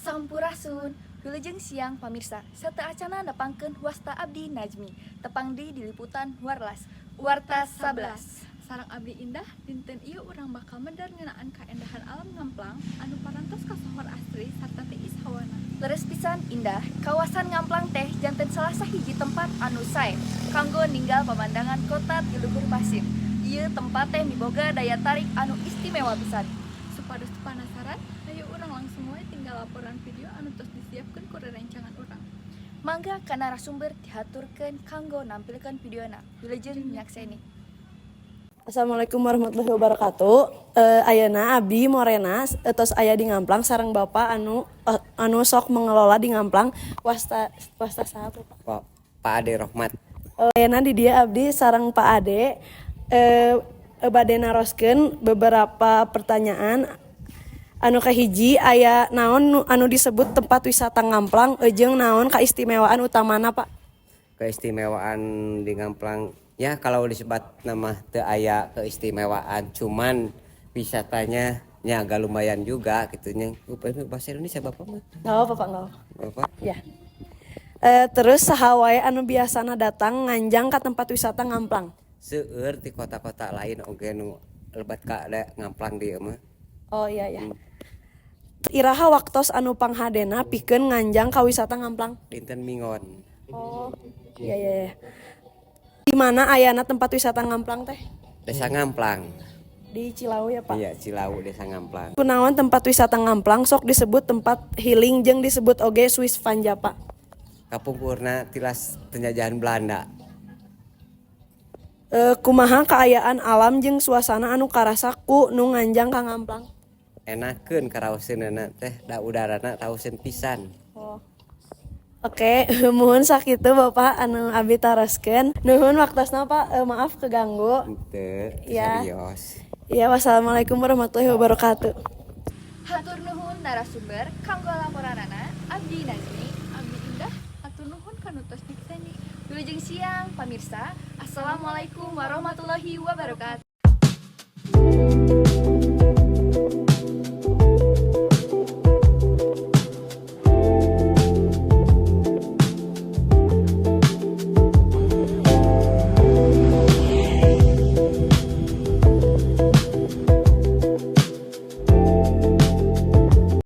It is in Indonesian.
Sampurasun, wilujeng siang pamirsa. Serta acana nepangkeun wasta abdi Najmi, tepang di liputan Warlas, Warta 11. Sarang abdi indah, dinten ieu urang bakal medar ngeunaan kaendahan alam Ngamplang anu parantos ka sohor asri sarta tiis hawana. Leres pisan indah, kawasan Ngamplang teh janten salah sahiji tempat anu sae kanggo ninggal pemandangan kota di luhur pasir. Ieu tempat teh miboga daya tarik anu istimewa pisan. Supados penasaran, ayo urang langsung we tinggal laporan video anu tos disiapkeun ku rerencangan urang. Mangga ka narasumber dihaturkeun kanggo nampilkeun videona. Wilujeng nyakseni. Assalamualaikum warahmatullahi wabarakatuh. Ayeuna abdi Morena tos aya di Ngamplang sareng Bapak anu sok mengelola di Ngamplang wasta saha Pak? Pak Ade Rohmat. Ayeuna di dia abdi sareng Pak Ade bade naroskeun beberapa pertanyaan anu kahiji aya naon anu disebut tempat wisata Ngamplang jeung naon kaistimewaan utamana Pak? Keistimewaan di Ngamplang ya kalau disebut nama teu aya keistimewaan, cuman wisatanya nya agak lumayan juga gitu nya. Bahasa Indonesia Bapak mah? Enggak apa Pak, enggak. Bapak? Ya. Terus saha wae anu biasana datang nganjang ka tempat wisata Ngamplang? Seueur ti kota-kota lain oge nu lebat ka Ngamplang dieu mah. Oh iya ya. Iraha waktos anu panghadena pikeun nganjang ka wisata Ngamplang? Dinten Mingon. Oh. Iya. Di mana ayana tempat wisata Ngamplang teh? Desa Ngamplang. Di Cilawu ya Pak? Iya, Cilawu Desa Ngamplang. Kunaon tempat wisata Ngamplang sok disebut tempat healing jeung disebut oge Swiss Vanja Pak? Kapungkurna tilas penjajahan Belanda. Kumaha kaayaan alam jeung suasana anu karasa ku nu nganjang ka Ngamplang? Enakeun karaoseunna teh da udarana tauseun pisan. Oh. Oke, muhun sakitu Bapak anu abdi taroskeun. Nuhun waktosna Pak, maaf keganggu. Henteu, Ya. serius. Ya, wassalamualaikum warahmatullahi wabarakatuh. Hatur nuhun narasumber kanggo laporanana abdi Najmi. Abdi indah, atur nuhun kanu tos nyikseni. Wilujeng siang pamirsa. Assalamualaikum warahmatullahi wabarakatuh.